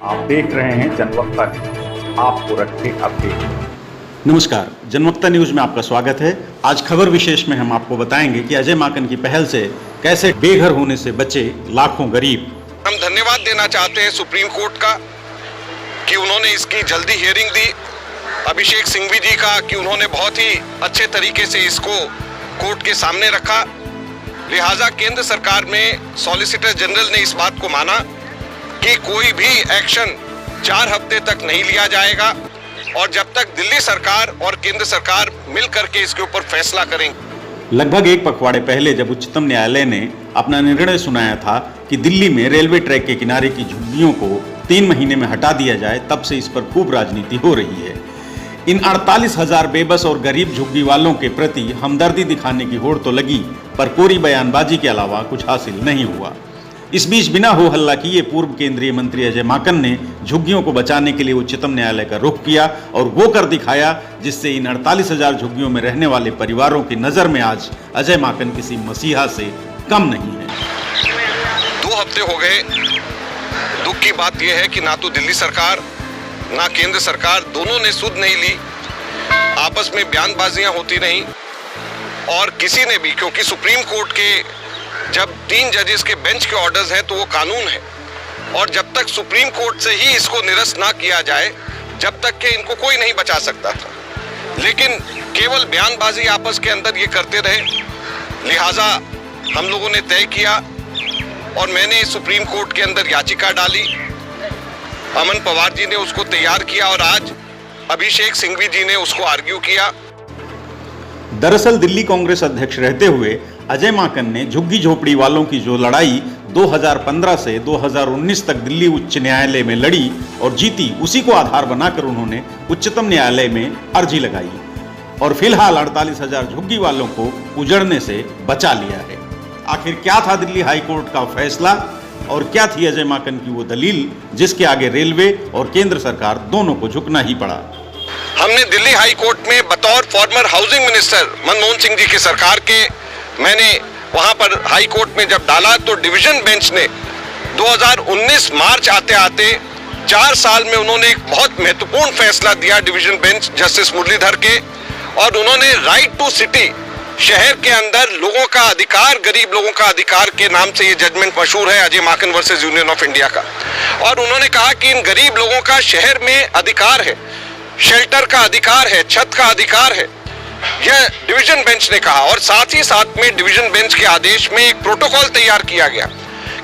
आप देख रहे हैं जनवक्ता न्यूज, आपको रखे अपडेट। नमस्कार, जनवक्ता न्यूज में आपका स्वागत है। आज खबर विशेष में हम आपको बताएंगे कि अजय माकन की पहल से कैसे बेघर होने से बचे लाखों गरीब। हम धन्यवाद देना चाहते हैं सुप्रीम कोर्ट का कि उन्होंने इसकी जल्दी हियरिंग दी, अभिषेक सिंघवी जी का कि उन्होंने बहुत ही अच्छे तरीके से इसको कोर्ट के सामने रखा। लिहाजा केंद्र सरकार में सॉलिसिटर जनरल ने इस बात को माना कि कोई भी एक्शन 4 हफ्ते तक नहीं लिया जाएगा और जब तक दिल्ली सरकार और केंद्र सरकार मिलकर के इसके ऊपर फैसला करेंगे। लगभग एक पखवाड़े पहले जब उच्चतम न्यायालय ने अपना निर्णय सुनाया था कि दिल्ली में रेलवे ट्रैक के किनारे की झुग्गियों को 3 महीने में हटा दिया जाए, तब से इस पर खूब राजनीति हो रही है। इन 48,000 बेबस और गरीब झुग्गी वालों के प्रति हमदर्दी दिखाने की होड़ तो लगी, पर कोरी बयानबाजी के अलावा कुछ हासिल नहीं हुआ। इस बीच बिना हो हल्ला किए पूर्व केंद्रीय मंत्री अजय माकन ने झुग्गियों को बचाने के लिए उच्चतम न्यायालय का रुख किया और वो कर दिखाया जिससे इन 48,000 झुग्गियों में रहने वाले परिवारों की नजर में आज अजय माकन किसी मसीहा से कम नहीं है। 2 हफ्ते हो गए। दुख की बात यह है कि ना तो दिल्ली सरकार ना केंद्र सरकार दोनों ने सुध नहीं ली, आपस में बयानबाजियां होती रहीं और किसी ने भी, क्योंकि सुप्रीम कोर्ट के जब 3 जजेस के बेंच के ऑर्डर्स हैं तो वो कानून है और जब तक सुप्रीम कोर्ट से ही इसको निरस्त ना किया जाए जब तक कि इनको कोई नहीं बचा सकता था। लेकिन केवल बयानबाजी आपस के अंदर ये करते रहे। लिहाजा हम लोगों ने तय किया और मैंने सुप्रीम कोर्ट के अंदर याचिका डाली। अमन पवार जी ने उसको तैयार किया और आज अभिषेक सिंघवी जी ने उसको आर्ग्यू किया। दरअसल दिल्ली कांग्रेस अध्यक्ष रहते हुए अजय माकन ने झुग्गी झोपड़ी वालों की जो लड़ाई 2015 से 2019 तक दिल्ली उच्च न्यायालय में लड़ी और जीती, उसी को आधार बनाकर उन्होंने उच्चतम न्यायालय में अर्जी लगाई और फिलहाल 48,000 झुग्गी वालों को उजड़ने से बचा लिया है। आखिर क्या था दिल्ली हाईकोर्ट का फैसला और क्या थी अजय माकन की वो दलील जिसके आगे रेलवे और केंद्र सरकार दोनों को झुकना ही पड़ा। हमने दिल्ली हाई कोर्ट में बतौर former housing minister Manmohan Singh ji की सरकार के मैंने वहां पर हाई कोर्ट में जब डाला तो डिवीजन बेंच ने 2019 मार्च आते आते 4 साल में उन्होंने एक बहुत महत्वपूर्ण फैसला दिया डिवीजन बेंच जस्टिस मुरलीधर के, और उन्होंने राइट टू सिटी, शहर के अंदर लोगों का अधिकार, गरीब लोगों का अधिकार के नाम से ये जजमेंट मशहूर है Ajay Maken versus union of India का। और उन्होंने कहा कि इन गरीब लोगों का शहर में अधिकार है, शेल्टर का अधिकार है, छत का अधिकार है, यह डिवीजन बेंच ने कहा। और साथ ही साथ में डिवीजन बेंच के आदेश में एक प्रोटोकॉल तैयार किया गया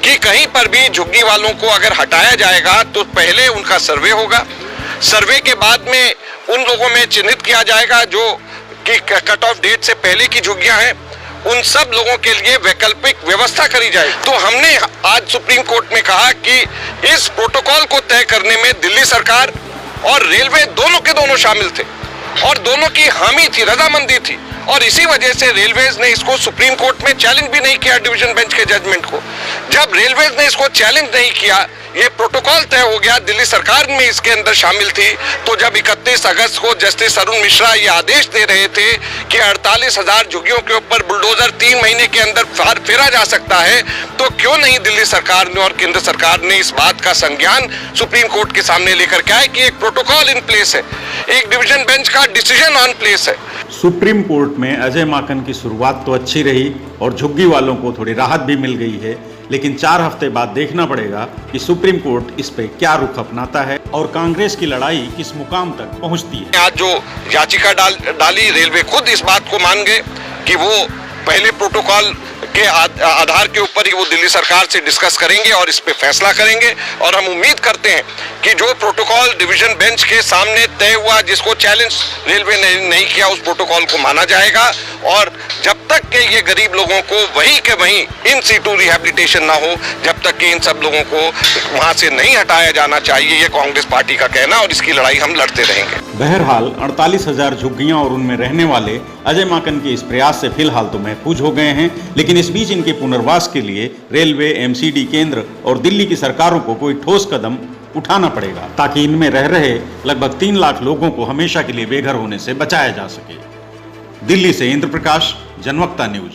कि कहीं पर भी झुग्गी वालों को अगर हटाया जाएगा तो पहले उनका सर्वे होगा, सर्वे के बाद में उन लोगों में चिन्हित किया जाएगा जो कि कट ऑफ डेट से पहले की झुग्गियां हैं, उन सब लोगों के लिए वैकल्पिक व्यवस्था करी जाए। तो हमने आज सुप्रीम कोर्ट में कहा कि इस प्रोटोकॉल को तय करने में दिल्ली सरकार और रेलवे दोनों के दोनों शामिल थे और दोनों की हामी थी, रजामंदी थी, और इसी वजह से रेलवेज ने इसको सुप्रीम कोर्ट में चैलेंज भी नहीं किया डिवीजन बेंच के जजमेंट को। जब रेलवेज ने इसको चैलेंज नहीं किया, ये प्रोटोकॉल तय हो गया, दिल्ली सरकार में इसके अंदर शामिल थी। तो जब 31 अगस्त को जस्टिस अरुण मिश्रा ये आदेश दे रहे थे कि 48,000 झुग्गियों के ऊपर बुलडोजर 3 महीने के अंदर फेरा जा सकता है, तो क्यों नहीं दिल्ली सरकार ने और केंद्र सरकार ने इस बात का संज्ञान सुप्रीम कोर्ट के सामने लेकर के आए कि एक प्रोटोकॉल इन प्लेस है, एक डिवीजन बेंच का डिसीजन ऑन प्लेस है। सुप्रीम कोर्ट में अजय माकन की शुरुआत तो अच्छी रही और झुग्गी वालों को थोड़ी राहत भी मिल गई है, लेकिन 4 हफ्ते बाद देखना पड़ेगा कि सुप्रीम कोर्ट इस पे क्या रुख अपनाता है और कांग्रेस की लड़ाई किस मुकाम तक पहुंचती है। आज जो याचिका डाली, रेलवे खुद इस बात को मान गए कि वो पहले प्रोटोकॉल के आधार के ऊपर ही वो दिल्ली सरकार से डिस्कस करेंगे और इस पे फैसला करेंगे। और हम उम्मीद करते हैं कि जो प्रोटोकॉल डिवीजन बेंच के सामने तय हुआ, जिसको चैलेंज रेलवे ने नहीं किया, उस प्रोटोकॉल को माना जाएगा। और जब तक कि ये गरीब लोगों को वहीं के वहीं इन सीटू रिहैबिलिटेशन ना हो, जब तक कि इन सब लोगों को वहां से नहीं हटाया जाना चाहिए, ये कांग्रेस पार्टी का कहना, और इसकी लड़ाई हम लड़ते रहेंगे। बहरहाल 48,000 झुग्गियां और उनमें रहने वाले अजय माकन के इस प्रयास से फिलहाल तो महफूज हो गए हैं, लेकिन इस बीच इनके पुनर्वास के लिए रेलवे, एमसीडी, केंद्र और दिल्ली की सरकारों को कोई ठोस कदम उठाना पड़ेगा ताकि इनमें रह रहे लगभग 3 लाख लोगों को हमेशा के लिए बेघर होने से बचाया जा सके। दिल्ली से इंद्र प्रकाश, जनवक्ता न्यूज।